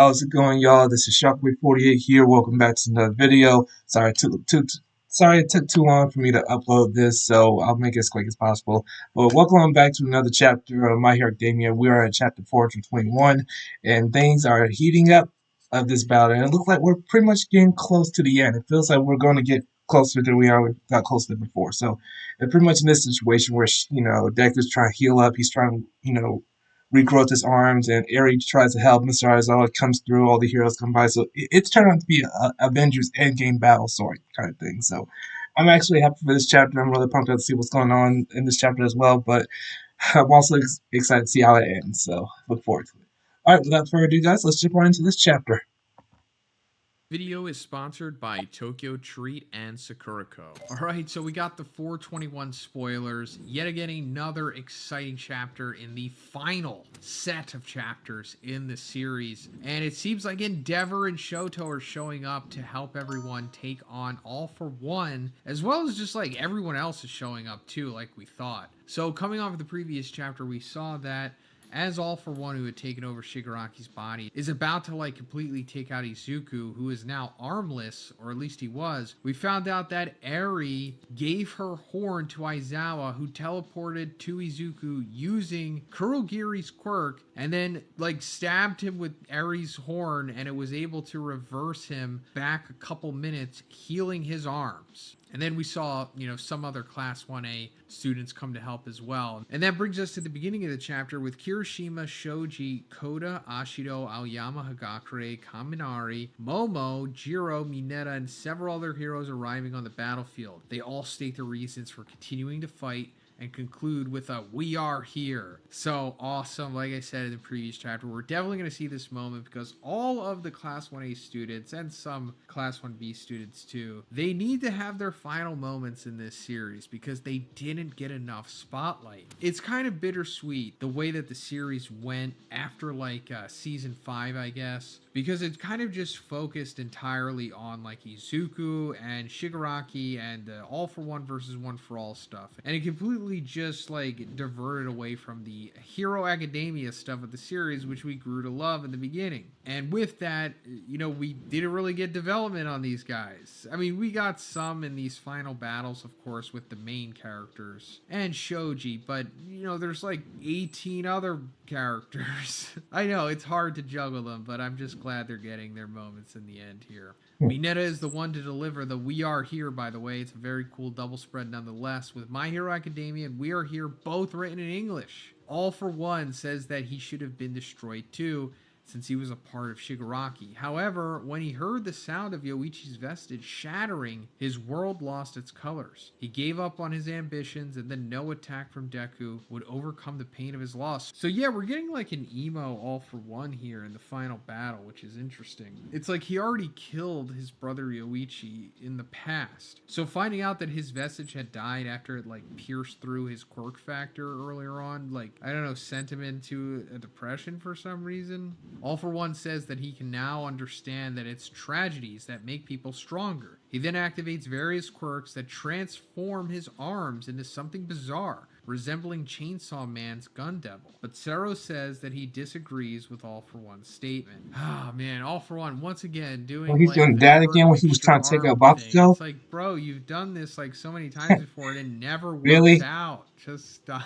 How's it going, y'all? This is Shockwave48 here. Welcome back to another video. Sorry it took too long for me to upload this, so I'll make it as quick as possible. But welcome back to another chapter of My Hero Academia. We are at chapter 421, and things are heating up of this battle. And it looks like we're pretty much getting close to the end. It feels like we're going to get closer than we got closer than before. So, they're pretty much in this situation where Deku's trying to heal up. He's trying, regrowth his arms, and Eri tries to help. Mr. Aizawa comes through, all the heroes come by. So it's turned out to be a Avengers Endgame battle sort kind of thing. So I'm actually happy for this chapter. I'm really pumped out to see what's going on in this chapter as well. But I'm also excited to see how it ends. So look forward to it. All right, without further ado, guys, let's jump right into this chapter. Video is sponsored by Tokyo Treat and Sakurako. Alright, so we got the 421 spoilers. Yet again, another exciting chapter in the final set of chapters in the series. And it seems like Endeavor and Shoto are showing up to help everyone take on All for One, as well as just like everyone else is showing up too, like we thought. So coming off of the previous chapter, we saw that as All for One, who had taken over Shigaraki's body, is about to like completely take out Izuku, who is now armless, or at least he was, we found out that Eri gave her horn to Aizawa, who teleported to Izuku using Kurogiri's quirk, and then like stabbed him with Eri's horn, and it was able to reverse him back a couple minutes, healing his arms. And then we saw, some other Class 1A students come to help as well. And that brings us to the beginning of the chapter with Kirishima, Shoji, Koda, Ashido, Aoyama, Hagakure, Kaminari, Momo, Jiro, Mineta, and several other heroes arriving on the battlefield. They all state their reasons for continuing to fight and conclude with a "we are here." So awesome. Like I said in the previous chapter, we're definitely going to see this moment because all of the Class 1A students and some Class 1B students too, they need to have their final moments in this series because they didn't get enough spotlight. It's kind of bittersweet the way that the series went after like season 5, I guess, because it kind of just focused entirely on like Izuku and Shigaraki and All for One versus One for All stuff, and it completely just like diverted away from the Hero Academia stuff of the series, which we grew to love in the beginning. And with that, we didn't really get development on these guys. I mean, we got some in these final battles, of course, with the main characters and Shoji, but there's like 18 other characters. I know it's hard to juggle them, but I'm just glad they're getting their moments in the end here. Mineta is the one to deliver the "we are here," by the way. It's a very cool double spread nonetheless, with My Hero Academia and "we are here" both written in English. All for One says that he should have been destroyed too, since he was a part of Shigaraki. However, when he heard the sound of Yoichi's vestige shattering, his world lost its colors. He gave up on his ambitions, and then no attack from Deku would overcome the pain of his loss. So yeah, we're getting like an emo All for One here in the final battle, which is interesting. It's like he already killed his brother Yoichi in the past. So finding out that his vestige had died after it like pierced through his quirk factor earlier on, like, I don't know, sent him into a depression for some reason. All for One says that he can now understand that it's tragedies that make people stronger. He then activates various quirks that transform his arms into something bizarre, resembling Chainsaw Man's Gun Devil. But Sero says that he disagrees with All for One's statement. Ah, man, All for One, once again, doing He's like doing that again when he was trying to take out Bakugo. It's like, bro, you've done this like so many times before and it never works Really? out. Just stop.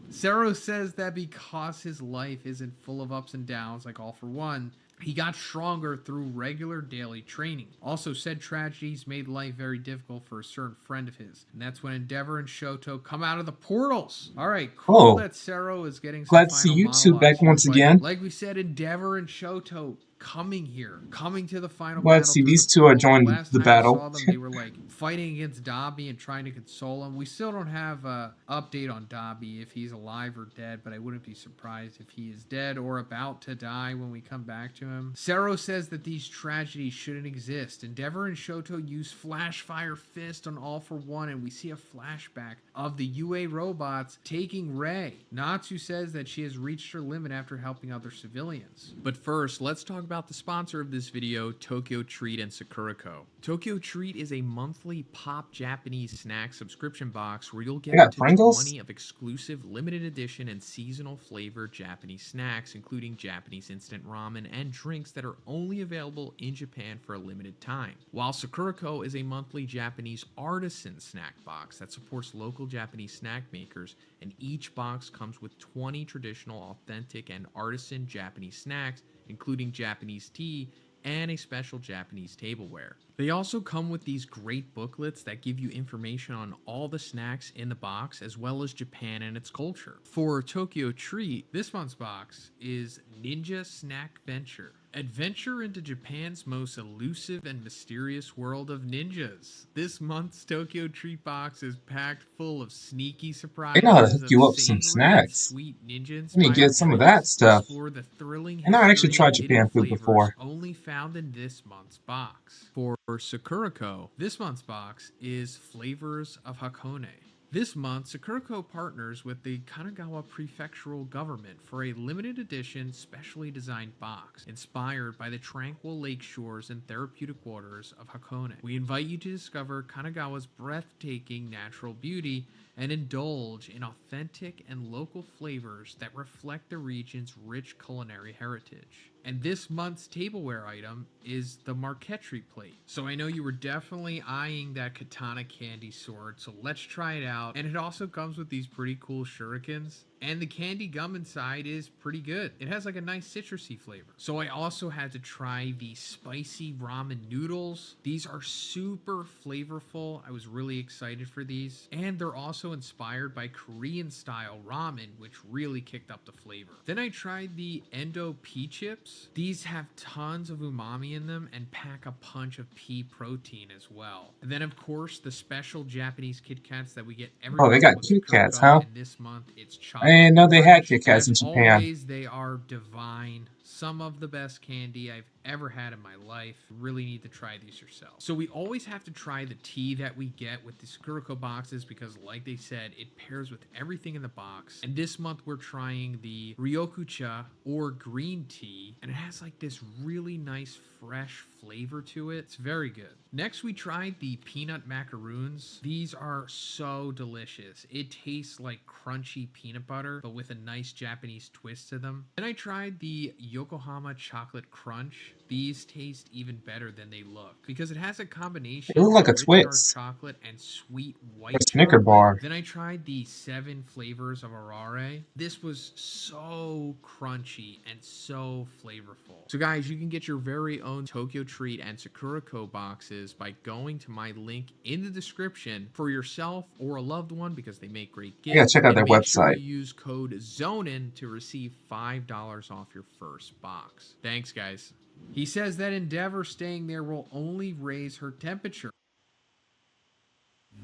Sero says that because his life isn't full of ups and downs like All for One, he got stronger through regular daily training. Also said tragedies made life very difficult for a certain friend of his. And that's when Endeavor and Shoto come out of the portals. Alright, cool that Sero is getting some glad to see you two back once here, again. like we said, Endeavor and Shoto coming to the final Glad battle. to see these two are joining the battle. Saw them, they were like fighting against Dabi and trying to console him. We still don't have an update on Dabi if he's alive or dead, but I wouldn't be surprised if he is dead or about to die when we come back to him. Sero says that these tragedies shouldn't exist. Endeavor and Shoto use Flash Fire Fist on All for One, and we see a flashback of the UA robots taking Rei. Natsu says that she has reached her limit after helping other civilians. But first, let's talk about the sponsor of this video, Tokyo Treat and Sakurako. Tokyo Treat is a monthly pop Japanese snack subscription box where you'll They get up got to Pringles? 20 of exclusive limited edition and seasonal flavored Japanese snacks, including Japanese instant ramen and drinks that are only available in Japan for a limited time. While Sakurako is a monthly Japanese artisan snack box that supports local Japanese snack makers, and each box comes with 20 traditional, authentic, and artisan Japanese snacks, including Japanese tea and a special Japanese tableware. They also come with these great booklets that give you information on all the snacks in the box, as well as Japan and its culture. For Tokyo Treat, this month's box is Ninja Snack Venture. Adventure into Japan's most elusive and mysterious world of ninjas. This month's Tokyo Treat box is packed full of sneaky They know how to hook surprises of you up with some savory and snacks. sweet Let me get ninja-inspired some of that treats. stuff. Explore the thrilling And I actually history tried and hidden Japan food flavors before. only found in this month's box. For Sakurako, this month's box is Flavors of Hakone. This month, Sakurako partners with the Kanagawa Prefectural Government for a limited edition, specially designed box inspired by the tranquil lake shores and therapeutic waters of Hakone. We invite you to discover Kanagawa's breathtaking natural beauty and indulge in authentic and local flavors that reflect the region's rich culinary heritage. And this month's tableware item is the marquetry plate. So I know you were definitely eyeing that katana candy sword, so let's try it out. And it also comes with these pretty cool shurikens. And the candy gum inside is pretty good. It has like a nice citrusy flavor. So I also had to try the spicy ramen noodles. These are super flavorful. I was really excited for these. And they're also inspired by Korean style ramen, which really kicked up the flavor. Then I tried the Endo pea chips. These have tons of umami in them and pack a punch of pea protein as well. And then of course the special Japanese Kit Kats that we get every Oh, they month got with Kit Kats, Sakurako, huh? and this month it's I chocolate didn't know they had crunch. Kit Kats As in Japan. always, they are divine. Some of the best candy I've ever had in my life. You really need to try these yourself. So we always have to try the tea that we get with the Sakurako boxes because like they said, it pairs with everything in the box. And this month we're trying the Ryokucha or green tea, and it has like this really nice fresh flavor to it. It's very good. Next we tried the peanut macaroons. These are so delicious. It tastes like crunchy peanut butter, but with a nice Japanese twist to them. Then I tried the Yokohama chocolate crunch. These taste even better than they look because it has a combination It looked like a of rich dark Twix chocolate and sweet or white a Snicker chocolate. bar. Then I tried the 7 flavors of Arare. This was so crunchy and so flavorful. So guys, you can get your very own Tokyo Treat and Sakurako boxes by going to my link in the description for yourself or a loved one because they make great gifts. Yeah, check out their and make sure website. you use code ZONIN to receive $5 off your first box. Thanks, guys. He says that Endeavor staying there will only raise her temperature.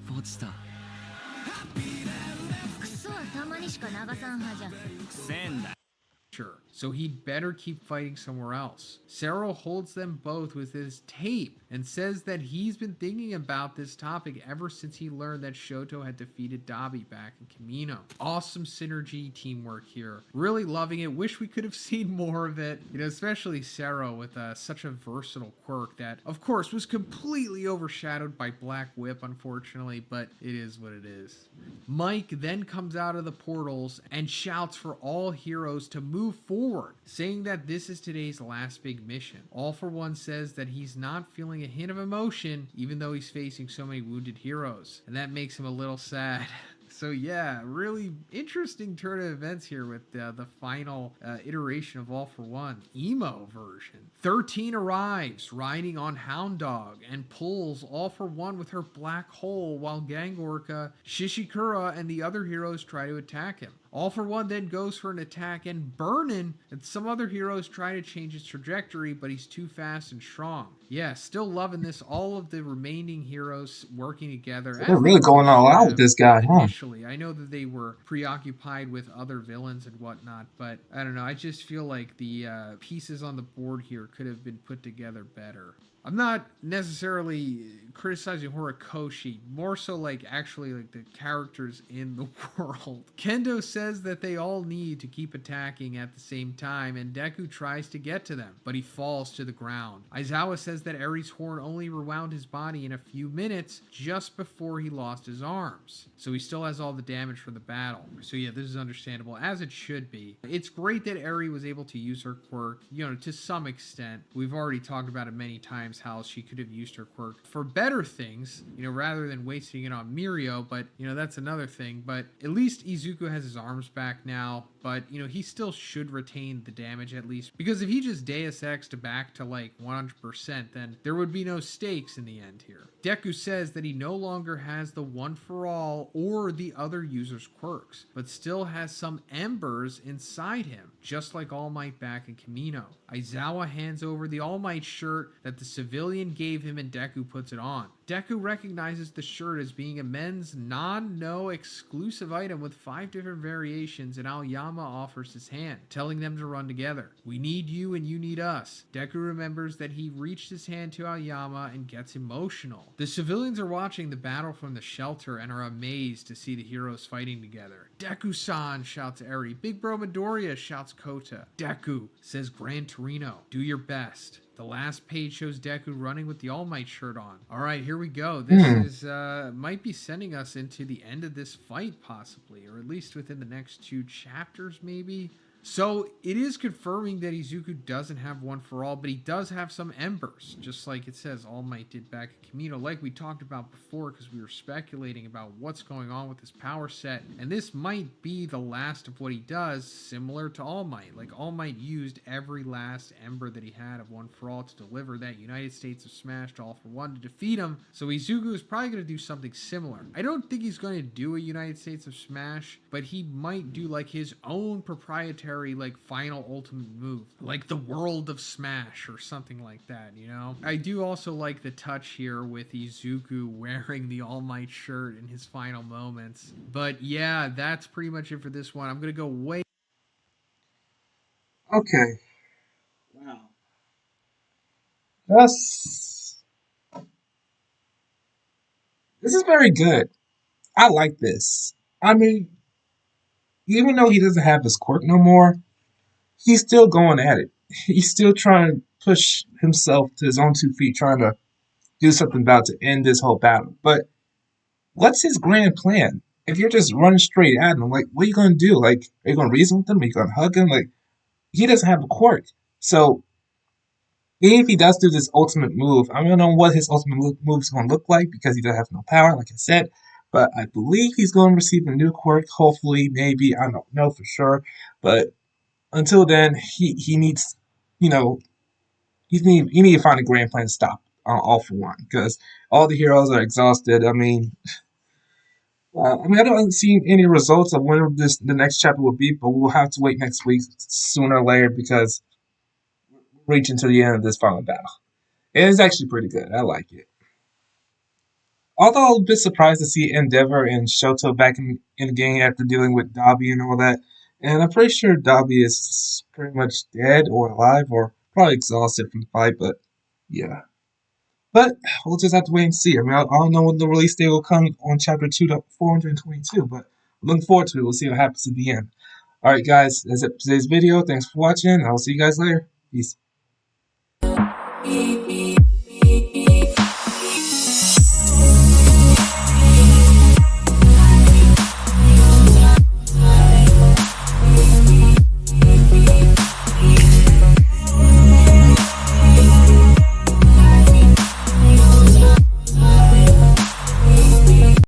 落ちたクソはたまにしか流さんはじゃ。くせえんだ So he'd better keep fighting somewhere else. Sero holds them both with his tape and says that he's been thinking about this topic ever since he learned that Shoto had defeated Dabi back in Kamino. Awesome synergy teamwork here. Really loving it. Wish we could have seen more of it. You know, especially Sero with such a versatile quirk that, of course, was completely overshadowed by Black Whip, unfortunately, but it is what it is. Mike then comes out of the portals and shouts for all heroes to move forward, saying that this is today's last big mission. All for One says that he's not feeling a hint of emotion, even though he's facing so many wounded heroes, and that makes him a little sad. So yeah, really interesting turn of events here with the final iteration of All for One, emo version. 13 arrives riding on Hound Dog and pulls All for One with her black hole while Gangorka, Shishikura, and the other heroes try to attack him. All for One then goes for an attack and Burnin and some other heroes try to change his trajectory, but he's too fast and strong. Yeah, still loving this. All of the remaining heroes working together. They're really going all out with this guy, huh? Initially, I know that they were preoccupied with other villains and whatnot, but I don't know. I just feel like the pieces on the board here could have been put together better. I'm not necessarily criticizing Horikoshi, more so like actually like the characters in the world. Kendo says that they all need to keep attacking at the same time, and Deku tries to get to them, but he falls to the ground. Aizawa says that Eri's horn only rewound his body in a few minutes just before he lost his arms, so he still has all the damage from the battle. So yeah, this is understandable, as it should be. It's great that Eri was able to use her quirk, to some extent. We've already talked about it many times how she could have used her quirk for better things, rather than wasting it on Mirio, but, that's another thing. But at least Izuku has his arms back now, but, he still should retain the damage at least, because if he just Deus Ex'd back to like 100%, then there would be no stakes in the end here. Deku says that he no longer has the One for All or the other users' quirks, but still has some embers inside him, just like All Might back in Kamino. Aizawa hands over the All Might shirt that the civilian gave him, and Deku puts it on. Deku recognizes the shirt as being a men's non-no exclusive item with 5 different variations, and Aoyama offers his hand, telling them to run together. We need you and you need us. Deku remembers that he reached his hand to Aoyama and gets emotional. The civilians are watching the battle from the shelter and are amazed to see the heroes fighting together. Deku-san, shouts Eri. Big Bro Midoriya, shouts Kota. Deku, says Gran Torino. Do your best. The last page shows Deku running with the All Might shirt on. All right, here we go. This is might be sending us into the end of this fight, possibly, or at least within the next 2 chapters, maybe. So it is confirming that Izuku doesn't have One for All, but he does have some embers, just like it says All Might did back at Kamino, like we talked about before, because we were speculating about what's going on with his power set, and this might be the last of what he does, similar to All Might. Like, All Might used every last ember that he had of One for All to deliver that United States of Smash to All for One to defeat him, so Izuku is probably going to do something similar. I don't think he's going to do a United States of Smash, but he might do like his own proprietary like final ultimate move, like the World of Smash or something like that, I do also like the touch here with Izuku wearing the All Might shirt in his final moments. But yeah, that's pretty much it for this one. I'm gonna go way. Okay. Wow. This is very good. I like this. I mean, even though he doesn't have his quirk no more, he's still going at it. He's still trying to push himself to his own 2 feet, trying to do something about to end this whole battle. But what's his grand plan? If you're just running straight at him, like, what are you going to do? Like, are you going to reason with him? Are you going to hug him? Like, he doesn't have a quirk. So, even if he does do this ultimate move, I don't know what his ultimate move is going to look like because he doesn't have no power, like I said. But I believe he's going to receive a new quirk, hopefully, maybe. I don't know for sure. But until then, he needs, you know, he need to find a grand plan to stop All for One because all the heroes are exhausted. I don't see any results of when the next chapter will be, but we'll have to wait next week sooner or later because we're reaching to the end of this final battle. It is actually pretty good. I like it. Although I was a bit surprised to see Endeavor and Shoto back in the game after dealing with Dabi and all that. And I'm pretty sure Dabi is pretty much dead or alive or probably exhausted from the fight, but yeah. But we'll just have to wait and see. I mean, I don't know when the release date will come on chapter 2 to 422, but I'm looking forward to it. We'll see what happens at the end. Alright, guys, that's it for today's video. Thanks for watching. I'll see you guys later. Peace.